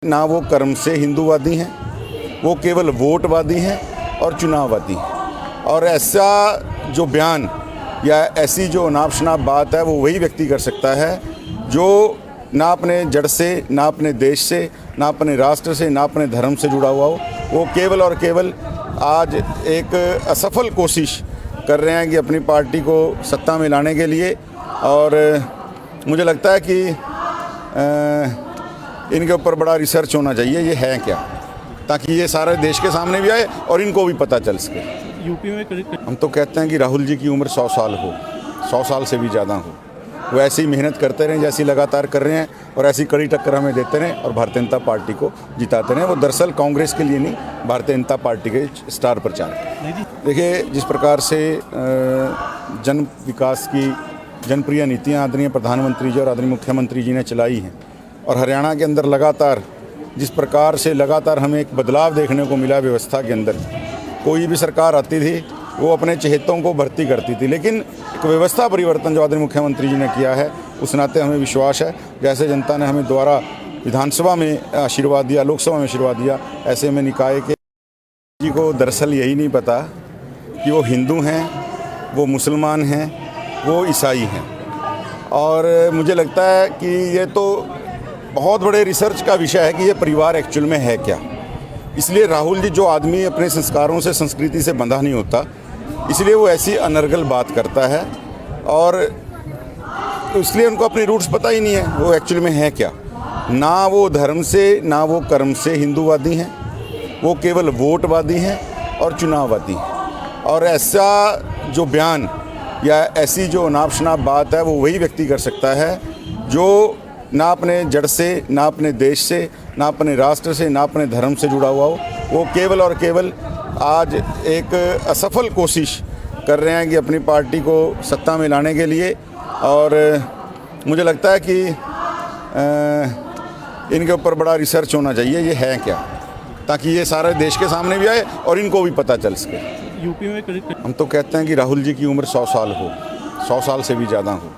ना वो कर्म से हिंदूवादी हैं, वो केवल वोटवादी हैं और चुनाववादी हैं। और ऐसा जो बयान या ऐसी जो अनाप शनाप बात है वो वही व्यक्ति कर सकता है जो ना अपने जड़ से, ना अपने देश से, ना अपने राष्ट्र से, ना अपने धर्म से जुड़ा हुआ हो। वो केवल और केवल आज एक असफल कोशिश कर रहे हैं कि अपनी पार्टी को सत्ता में लाने के लिए। और मुझे लगता है कि इनके ऊपर बड़ा रिसर्च होना चाहिए, ये है क्या, ताकि ये सारे देश के सामने भी आए और इनको भी पता चल सके। यूपी में हम तो कहते हैं कि राहुल जी की उम्र 100 साल हो, 100 साल से भी ज़्यादा हो। वो ऐसी मेहनत करते रहें जैसी लगातार कर रहे हैं और ऐसी कड़ी टक्कर हमें देते रहें और भारतीय जनता पार्टी को जिताते रहें। वो दरअसल कांग्रेस के लिए नहीं, भारतीय जनता पार्टी के स्टार प्रचारक। देखिए, जिस प्रकार से जन विकास की जनप्रिय नीतियाँ आदरणीय प्रधानमंत्री जी और आदरणीय मुख्यमंत्री जी ने चलाई हैं और हरियाणा के अंदर लगातार जिस प्रकार से लगातार हमें एक बदलाव देखने को मिला व्यवस्था के अंदर। कोई भी सरकार आती थी वो अपने चहेतों को भर्ती करती थी, लेकिन एक व्यवस्था परिवर्तन जो आदरणीय मुख्यमंत्री जी ने किया है उस नाते हमें विश्वास है, जैसे जनता ने हमें दोबारा विधानसभा में आशीर्वाद दिया, लोकसभा में आशीर्वाद दिया, ऐसे में निकाय के जी को दरअसल यही नहीं पता कि वो हिंदू हैं, वो मुसलमान हैं, वो ईसाई हैं। और मुझे लगता है कि ये तो बहुत बड़े रिसर्च का विषय है कि ये परिवार एक्चुअल में है क्या। इसलिए राहुल जी, जो आदमी अपने संस्कारों से, संस्कृति से बंधा नहीं होता, इसलिए वो ऐसी अनर्गल बात करता है और इसलिए उनको अपनी रूट्स पता ही नहीं है वो एक्चुअल में है क्या। ना वो धर्म से, ना वो कर्म से हिंदूवादी हैं, वो केवल वोटवादी हैं और चुनाववादी हैं। और ऐसा जो बयान या ऐसी जो अनाप शनाप बात है वो वही व्यक्ति कर सकता है जो ना अपने जड़ से, ना अपने देश से, ना अपने राष्ट्र से, ना अपने धर्म से जुड़ा हुआ हो। वो केवल और केवल आज एक असफल कोशिश कर रहे हैं कि अपनी पार्टी को सत्ता में लाने के लिए। और मुझे लगता है कि इनके ऊपर बड़ा रिसर्च होना चाहिए, ये है क्या, ताकि ये सारे देश के सामने भी आए और इनको भी पता चल सके। यूपी में हम तो कहते हैं कि राहुल जी की उम्र 100 साल हो, 100 साल से भी ज़्यादा हो।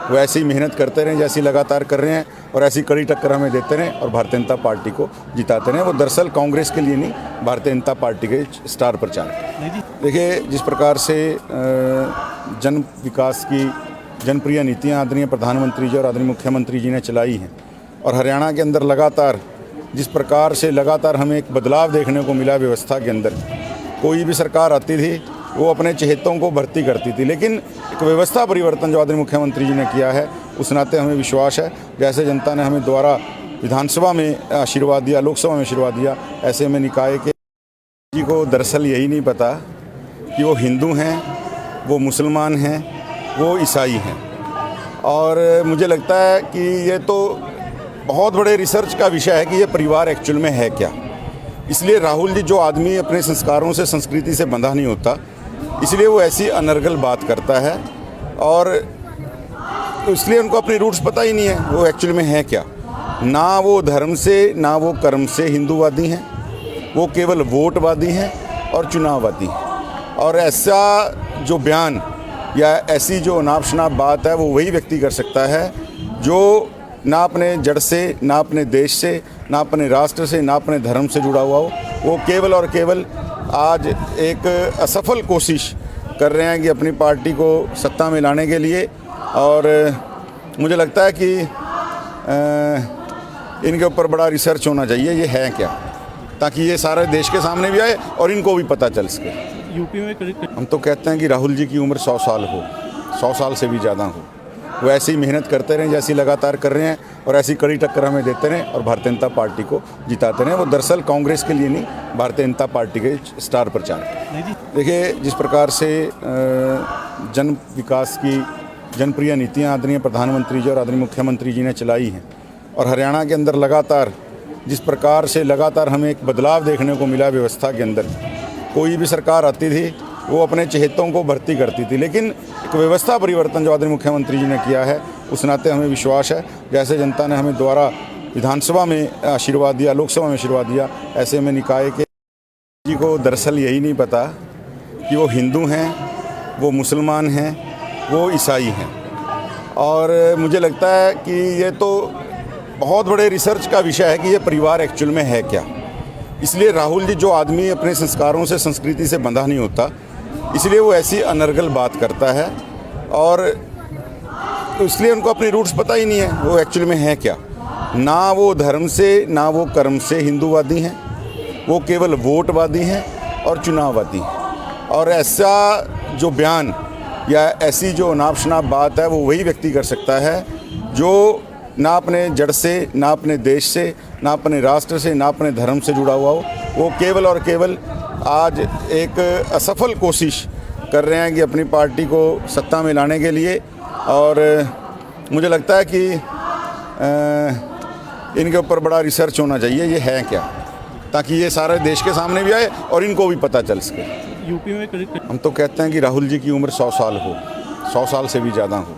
वो ऐसी मेहनत करते रहें जैसी लगातार कर रहे हैं और ऐसी कड़ी टक्कर हमें देते रहें और भारतीय जनता पार्टी को जिताते रहें। वो दरअसल कांग्रेस के लिए नहीं, भारतीय जनता पार्टी के स्टार प्रचारक। देखिए, जिस प्रकार से जन विकास की जनप्रिय नीतियाँ आदरणीय प्रधानमंत्री जी और आदरणीय मुख्यमंत्री जी ने चलाई हैं और हरियाणा के अंदर लगातार जिस प्रकार से लगातार हमें एक बदलाव देखने को मिला व्यवस्था के अंदर। कोई भी सरकार आती थी वो अपने चहेतों को भर्ती करती थी, लेकिन एक व्यवस्था परिवर्तन जो आदरणीय मुख्यमंत्री जी ने किया है उस नाते हमें विश्वास है, जैसे जनता ने हमें दोबारा विधानसभा में आशीर्वाद दिया, लोकसभा में आशीर्वाद दिया, ऐसे में निकाय के जी को दरअसल यही नहीं पता कि वो हिंदू हैं, वो मुसलमान हैं, वो ईसाई हैं। और मुझे लगता है कि ये तो बहुत बड़े रिसर्च का विषय है कि ये परिवार एक्चुअल में है क्या। इसलिए राहुल जी, जो आदमी अपने संस्कारों से, संस्कृति से बंधा नहीं होता, इसलिए वो ऐसी अनर्गल बात करता है और इसलिए उनको अपनी रूट्स पता ही नहीं है वो एक्चुअल में है क्या। ना वो धर्म से, ना वो कर्म से हिंदूवादी हैं, वो केवल वोटवादी हैं और चुनाववादी हैं। और ऐसा जो बयान या ऐसी जो अनाप शनाप बात है वो वही व्यक्ति कर सकता है जो ना अपने जड़ से, ना अपने देश से, ना अपने राष्ट्र से, ना अपने धर्म से जुड़ा हुआ हो। वो केवल और केवल आज एक असफल कोशिश कर रहे हैं कि अपनी पार्टी को सत्ता में लाने के लिए। और मुझे लगता है कि इनके ऊपर बड़ा रिसर्च होना चाहिए, ये है क्या, ताकि ये सारे देश के सामने भी आए और इनको भी पता चल सके। यूपी में हम तो कहते हैं कि राहुल जी की उम्र 100 साल हो, 100 साल से भी ज़्यादा हो। वो ऐसी मेहनत करते रहें जैसी लगातार कर रहे हैं और ऐसी कड़ी टक्कर हमें देते रहें और भारतीय जनता पार्टी को जिताते रहें। वो दरअसल कांग्रेस के लिए नहीं, भारतीय जनता पार्टी के स्टार प्रचारक। देखिए, जिस प्रकार से जन विकास की जनप्रिय नीतियाँ आदरणीय प्रधानमंत्री जी और आदरणीय मुख्यमंत्री जी ने चलाई हैं और हरियाणा के अंदर लगातार जिस प्रकार से लगातार हमें एक बदलाव देखने को मिला व्यवस्था के अंदर। कोई भी सरकार आती थी वो अपने चहेतों को भर्ती करती थी, लेकिन एक व्यवस्था परिवर्तन जो आदरणीय मुख्यमंत्री जी ने किया है उस नाते हमें विश्वास है, जैसे जनता ने हमें दोबारा विधानसभा में आशीर्वाद दिया, लोकसभा में आशीर्वाद दिया, ऐसे में निकाय के जी को दरअसल यही नहीं पता कि वो हिंदू हैं, वो मुसलमान हैं, वो ईसाई हैं। और मुझे लगता है कि ये तो बहुत बड़े रिसर्च का विषय है कि ये परिवार एक्चुअल में है क्या। इसलिए राहुल जी, जो आदमी अपने संस्कारों से, संस्कृति से बंधा नहीं होता, इसलिए वो ऐसी अनर्गल बात करता है और इसलिए उनको अपनी रूट्स पता ही नहीं है वो एक्चुअल में है क्या। ना वो धर्म से, ना वो कर्म से हिंदूवादी हैं, वो केवल वोटवादी हैं और चुनाववादी हैं। और ऐसा जो बयान या ऐसी जो अनाप शनाप बात है वो वही व्यक्ति कर सकता है जो ना अपने जड़ से, ना अपने देश से, ना अपने राष्ट्र से, ना अपने धर्म से जुड़ा हुआ हो। वो केवल और केवल आज एक असफल कोशिश कर रहे हैं कि अपनी पार्टी को सत्ता में लाने के लिए। और मुझे लगता है कि इनके ऊपर बड़ा रिसर्च होना चाहिए, ये है क्या, ताकि ये सारे देश के सामने भी आए और इनको भी पता चल सके। यूपी में हम तो कहते हैं कि राहुल जी की उम्र 100 साल हो, 100 साल से भी ज़्यादा हो।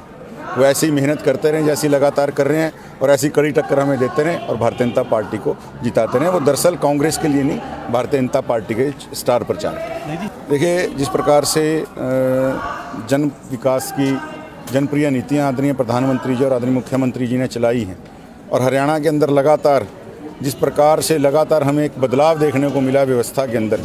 वो ऐसी ही मेहनत करते रहें जैसी लगातार कर रहे हैं और ऐसी कड़ी टक्कर हमें देते रहें और भारतीय जनता पार्टी को जिताते रहें। वो दरअसल कांग्रेस के लिए नहीं, भारतीय जनता पार्टी के स्टार प्रचारक। देखिए, जिस प्रकार से जन विकास की जनप्रिय नीतियाँ आदरणीय प्रधानमंत्री जी और आदरणीय मुख्यमंत्री जी ने चलाई हैं और हरियाणा के अंदर लगातार जिस प्रकार से लगातार हमें एक बदलाव देखने को मिला व्यवस्था के अंदर।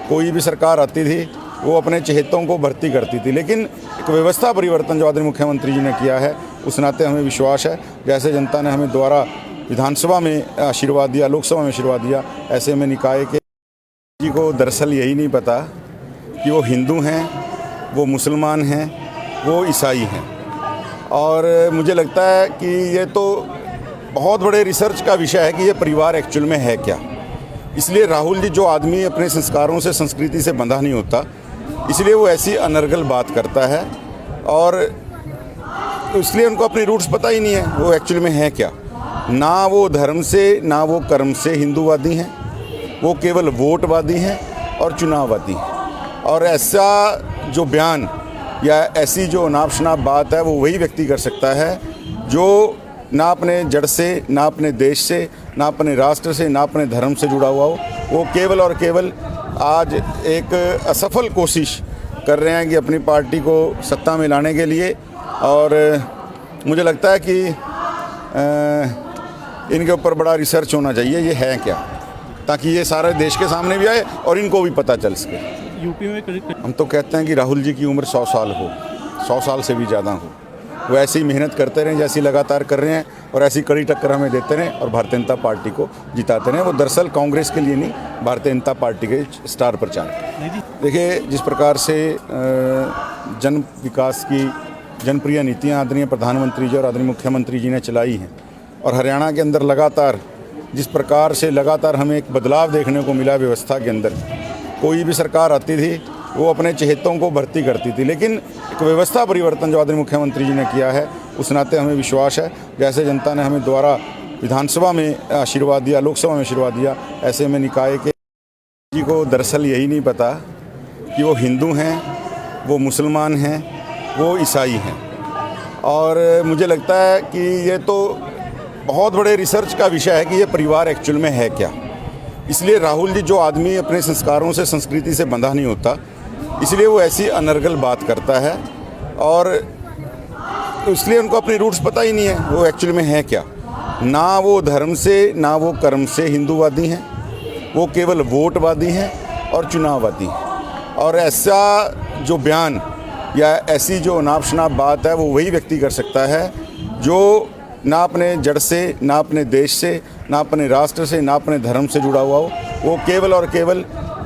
कोई भी सरकार आती थी वो अपने चहेतों को भर्ती करती थी, लेकिन एक व्यवस्था परिवर्तन जो आदरणीय मुख्यमंत्री जी ने किया है उस नाते हमें विश्वास है, जैसे जनता ने हमें द्वारा विधानसभा में आशीर्वाद दिया, लोकसभा में आशीर्वाद दिया, ऐसे में निकाय के जी को दरअसल यही नहीं पता कि वो हिंदू हैं, वो मुसलमान हैं, वो ईसाई हैं। और मुझे लगता है कि ये तो बहुत बड़े रिसर्च का विषय है कि ये परिवार एक्चुअल में है क्या। इसलिए राहुल जी, जो आदमी अपने संस्कारों से, संस्कृति से बंधा नहीं होता, इसलिए वो ऐसी अनर्गल बात करता है और इसलिए उनको अपनी रूट्स पता ही नहीं है वो एक्चुअल में है क्या। ना वो धर्म से, ना वो कर्म से हिंदूवादी हैं, वो केवल वोटवादी हैं और चुनाववादी हैं। और ऐसा जो बयान या ऐसी जो अनाप शनाप बात है वो वही व्यक्ति कर सकता है जो ना अपने जड़ से, ना अपने देश से, ना अपने राष्ट्र से, ना अपने धर्म से जुड़ा हुआ हो। वो केवल और केवल आज एक असफल कोशिश कर रहे हैं कि अपनी पार्टी को सत्ता में लाने के लिए। और मुझे लगता है कि इनके ऊपर बड़ा रिसर्च होना चाहिए, ये है क्या, ताकि ये सारे देश के सामने भी आए और इनको भी पता चल सके। यूपी में हम तो कहते हैं कि राहुल जी की उम्र 100 साल हो, 100 साल से भी ज़्यादा हो। वो ऐसी ही मेहनत करते रहें जैसी लगातार कर रहे हैं और ऐसी कड़ी टक्कर हमें देते रहें और भारतीय जनता पार्टी को जिताते रहें। वो दरअसल कांग्रेस के लिए नहीं, भारतीय जनता पार्टी के स्टार प्रचारक। देखिए, जिस प्रकार से जन विकास की जनप्रिय नीतियाँ आदरणीय प्रधानमंत्री जी और आदरणीय मुख्यमंत्री जी ने चलाई हैं और हरियाणा के अंदर लगातार जिस प्रकार से लगातार हमें एक बदलाव देखने को मिला व्यवस्था के अंदर। कोई भी सरकार आती थी वो अपने चहेतों को भर्ती करती थी, लेकिन एक व्यवस्था परिवर्तन जो आदरणीय मुख्यमंत्री जी ने किया है उस नाते हमें विश्वास है, जैसे जनता ने हमें द्वारा विधानसभा में आशीर्वाद दिया, लोकसभा में आशीर्वाद दिया, ऐसे में निकाय के जी को दरअसल यही नहीं पता कि वो हिंदू हैं, वो मुसलमान हैं, वो ईसाई हैं। और मुझे लगता है कि ये तो बहुत बड़े रिसर्च का विषय है कि ये परिवार एक्चुअल में है क्या। इसलिए राहुल जी, जो आदमी अपने संस्कारों से, संस्कृति से बंधा नहीं होता, इसलिए वो ऐसी अनर्गल बात करता है और इसलिए उनको अपनी रूट्स पता ही नहीं है वो एक्चुअल में है क्या। ना वो धर्म से, ना वो कर्म से हिंदूवादी हैं, वो केवल वोटवादी हैं और चुनाववादी हैं। और ऐसा जो बयान या ऐसी जो अनाप शनाप बात है वो वही व्यक्ति कर सकता है जो ना अपने जड़ से, ना अपने देश से, ना अपने राष्ट्र से, ना अपने धर्म से जुड़ा हुआ हो। वो केवल और केवल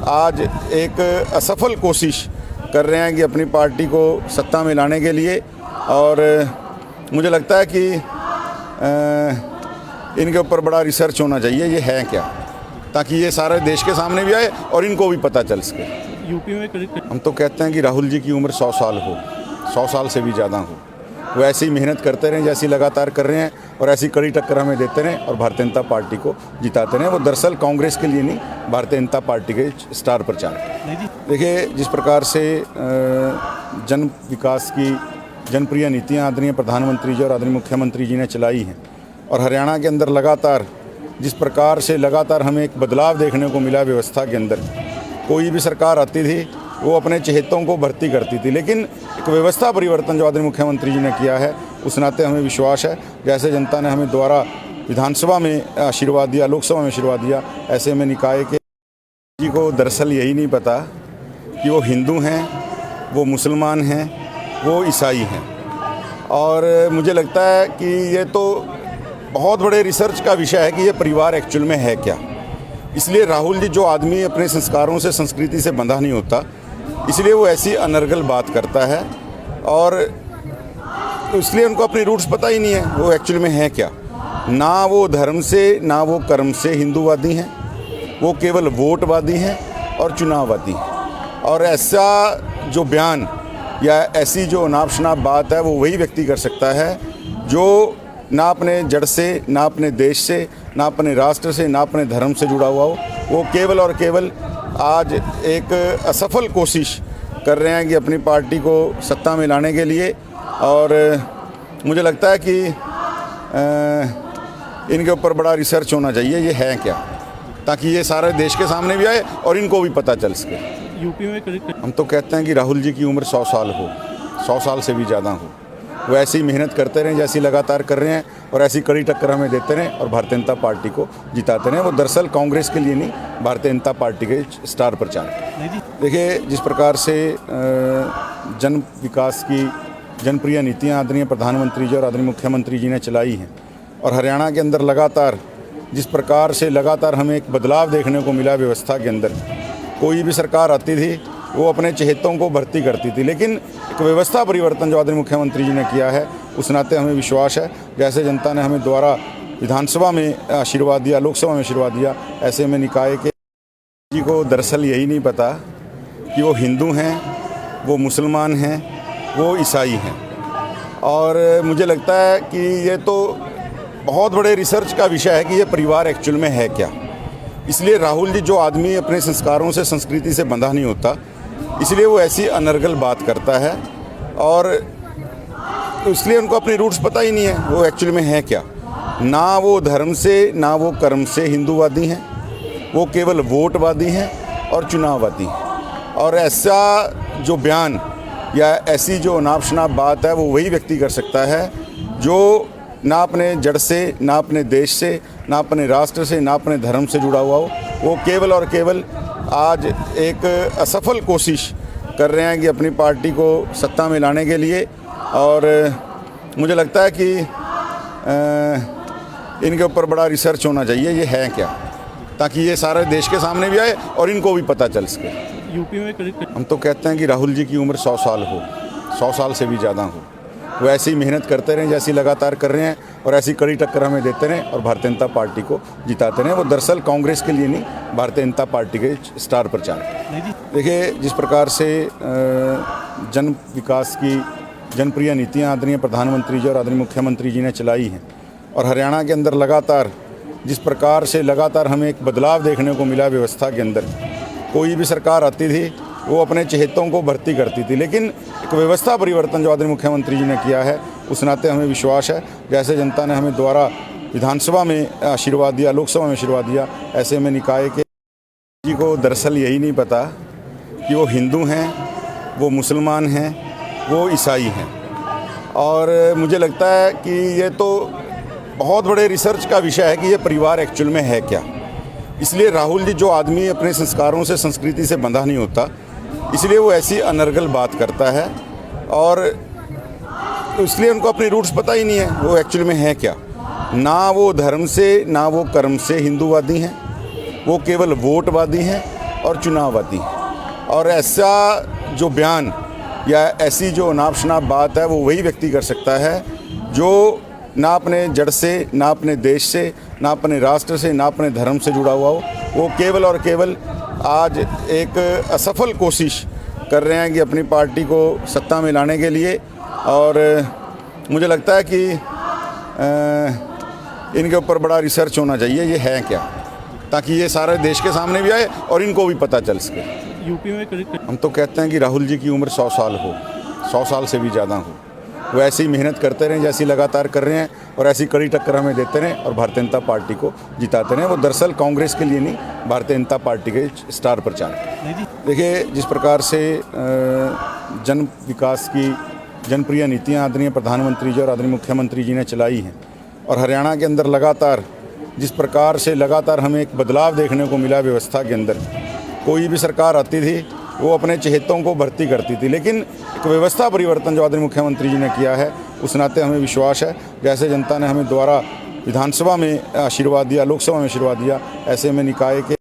आज एक असफल कोशिश कर रहे हैं कि अपनी पार्टी को सत्ता में लाने के लिए। और मुझे लगता है कि इनके ऊपर बड़ा रिसर्च होना चाहिए, ये है क्या, ताकि ये सारे देश के सामने भी आए और इनको भी पता चल सके। यूपी में हम तो कहते हैं कि राहुल जी की उम्र 100 साल हो, 100 साल से भी ज़्यादा हो। वो ऐसी ही मेहनत करते रहें जैसी लगातार कर रहे हैं और ऐसी कड़ी टक्कर हमें देते रहें और भारतीय जनता पार्टी को जिताते रहें। वो दरअसल कांग्रेस के लिए नहीं, भारतीय जनता पार्टी के स्टार प्रचारक। देखिए, जिस प्रकार से जन विकास की जनप्रिय नीतियाँ आदरणीय प्रधानमंत्री जी और आदरणीय मुख्यमंत्री जी ने चलाई हैं और हरियाणा के अंदर लगातार जिस प्रकार से लगातार हमें एक बदलाव देखने को मिला व्यवस्था के अंदर। कोई भी सरकार आती थी वो अपने चहेतों को भर्ती करती थी, लेकिन एक व्यवस्था परिवर्तन जो आदरणीय मुख्यमंत्री जी ने किया है उस नाते हमें विश्वास है, जैसे जनता ने हमें द्वारा विधानसभा में आशीर्वाद दिया, लोकसभा में आशीर्वाद दिया, ऐसे में निकाय के जी को दरअसल यही नहीं पता कि वो हिंदू हैं, वो मुसलमान हैं, वो ईसाई हैं। और मुझे लगता है कि ये तो बहुत बड़े रिसर्च का विषय है कि ये परिवार एक्चुअल में है क्या। इसलिए राहुल जी, जो आदमी अपने संस्कारों से, संस्कृति से बंधा नहीं होता, इसलिए वो ऐसी अनर्गल बात करता है और इसलिए उनको अपनी रूट्स पता ही नहीं है वो एक्चुअल में है क्या। ना वो धर्म से, ना वो कर्म से हिंदूवादी हैं, वो केवल वोटवादी हैं और चुनाववादी हैं। और ऐसा जो बयान या ऐसी जो अनाप शनाप बात है वो वही व्यक्ति कर सकता है जो ना अपने जड़ से, ना अपने देश से, ना अपने राष्ट्र से, ना अपने धर्म से जुड़ा हुआ हो। वो केवल और केवल आज एक असफल कोशिश कर रहे हैं कि अपनी पार्टी को सत्ता में लाने के लिए। और मुझे लगता है कि इनके ऊपर बड़ा रिसर्च होना चाहिए, ये है क्या, ताकि ये सारे देश के सामने भी आए और इनको भी पता चल सके। यूपी में हम तो कहते हैं कि राहुल जी की उम्र 100 साल हो, 100 साल से भी ज़्यादा हो। वो ऐसी मेहनत करते रहें जैसी लगातार कर रहे हैं और ऐसी कड़ी टक्कर हमें देते रहें और भारतीय जनता पार्टी को जिताते रहें। वो दरअसल कांग्रेस के लिए नहीं, भारतीय जनता पार्टी के स्टार प्रचारक। देखिए, जिस प्रकार से जन विकास की जनप्रिय नीतियाँ आदरणीय प्रधानमंत्री जी और आदरणीय मुख्यमंत्री जी ने चलाई हैं और हरियाणा के अंदर लगातार जिस प्रकार से लगातार हमें एक बदलाव देखने को मिला व्यवस्था के अंदर। कोई भी सरकार आती थी वो अपने चहेतों को भर्ती करती थी, लेकिन एक व्यवस्था परिवर्तन जो आदरणीय मुख्यमंत्री जी ने किया है, उस नाते हमें विश्वास है, जैसे जनता ने हमें द्वारा विधानसभा में आशीर्वाद दिया, लोकसभा में आशीर्वाद दिया, ऐसे में निकाय के जी को दरअसल यही नहीं पता कि वो हिंदू हैं, वो मुसलमान हैं, वो ईसाई हैं। और मुझे लगता है कि ये तो बहुत बड़े रिसर्च का विषय है कि ये परिवार एक्चुअल में है क्या। इसलिए राहुल जी, जो आदमी अपने संस्कारों से, संस्कृति से बंधा नहीं होता, इसलिए वो ऐसी अनर्गल बात करता है और इसलिए उनको अपनी रूट्स पता ही नहीं है वो एक्चुअल में है क्या। ना वो धर्म से, ना वो कर्म से हिंदूवादी हैं, वो केवल वोटवादी हैं और चुनाववादी हैं। और ऐसा जो बयान या ऐसी जो अनाप शनाप बात है वो वही व्यक्ति कर सकता है जो ना अपने जड़ से, ना अपने देश से, ना अपने राष्ट्र से, ना अपने धर्म से जुड़ा हुआ हो। वो केवल और केवल आज एक असफल कोशिश कर रहे हैं कि अपनी पार्टी को सत्ता में लाने के लिए। और मुझे लगता है कि इनके ऊपर बड़ा रिसर्च होना चाहिए, ये है क्या, ताकि ये सारे देश के सामने भी आए और इनको भी पता चल सके। यूपी में हम तो कहते हैं कि राहुल जी की उम्र 100 साल हो, 100 साल से भी ज़्यादा हो। वो ऐसी मेहनत करते रहें जैसी लगातार कर रहे हैं और ऐसी कड़ी टक्कर हमें देते रहें और भारतीय जनता पार्टी को जिताते रहें। वो दरअसल कांग्रेस के लिए नहीं, भारतीय जनता पार्टी के स्टार प्रचारक। देखिए, जिस प्रकार से जन विकास की जनप्रिय नीतियाँ आदरणीय प्रधानमंत्री जी और आदरणीय मुख्यमंत्री जी ने चलाई हैं और हरियाणा के अंदर लगातार जिस प्रकार से लगातार हमें एक बदलाव देखने को मिला व्यवस्था के अंदर। कोई भी सरकार आती थी वो अपने चहेतों को भर्ती करती थी, लेकिन एक व्यवस्था परिवर्तन जो आदरणीय मुख्यमंत्री जी ने किया है, उस नाते हमें विश्वास है, जैसे जनता ने हमें द्वारा विधानसभा में आशीर्वाद दिया, लोकसभा में आशीर्वाद दिया, ऐसे में निकाय के जी को दरअसल यही नहीं पता कि वो हिंदू हैं, वो मुसलमान हैं, वो ईसाई हैं। और मुझे लगता है कि ये तो बहुत बड़े रिसर्च का विषय है कि ये परिवार एक्चुअल में है क्या। इसलिए राहुल जी, जो आदमी अपने संस्कारों से, संस्कृति से बंधा नहीं होता, इसलिए वो ऐसी अनर्गल बात करता है और इसलिए उनको अपनी रूट्स पता ही नहीं है वो एक्चुअल में है क्या। ना वो धर्म से, ना वो कर्म से हिंदूवादी हैं, वो केवल वोटवादी हैं और चुनाववादी हैं। और ऐसा जो बयान या ऐसी जो अनाप शनाप बात है वो वही व्यक्ति कर सकता है जो ना अपने जड़ से, ना अपने देश से, ना अपने राष्ट्र से, ना अपने धर्म से जुड़ा हुआ हो। वो केवल और केवल आज एक असफल कोशिश कर रहे हैं कि अपनी पार्टी को सत्ता में लाने के लिए। और मुझे लगता है कि इनके ऊपर बड़ा रिसर्च होना चाहिए, ये है क्या, ताकि ये सारे देश के सामने भी आए और इनको भी पता चल सके। यूपी में हम तो कहते हैं कि राहुल जी की उम्र 100 साल हो, 100 साल से भी ज़्यादा हो। वो ऐसी मेहनत करते रहें जैसी लगातार कर रहे हैं और ऐसी कड़ी टक्कर हमें देते रहें और भारतीय जनता पार्टी को जिताते रहें। वो दरअसल कांग्रेस के लिए नहीं, भारतीय जनता पार्टी के स्टार प्रचारक। देखिए, जिस प्रकार से जन विकास की जनप्रिय नीतियाँ आदरणीय प्रधानमंत्री जी और आदरणीय मुख्यमंत्री जी ने चलाई हैं और हरियाणा के अंदर लगातार जिस प्रकार से लगातार हमें एक बदलाव देखने को मिला व्यवस्था के अंदर, कोई भी सरकार आती थी वो अपने चहेतों को भर्ती करती थी, लेकिन एक व्यवस्था परिवर्तन जो आदरणीय मुख्यमंत्री जी ने किया है उस नाते हमें विश्वास है जैसे जनता ने हमें दोबारा विधानसभा में आशीर्वाद दिया, लोकसभा में आशीर्वाद दिया, ऐसे में निकाय के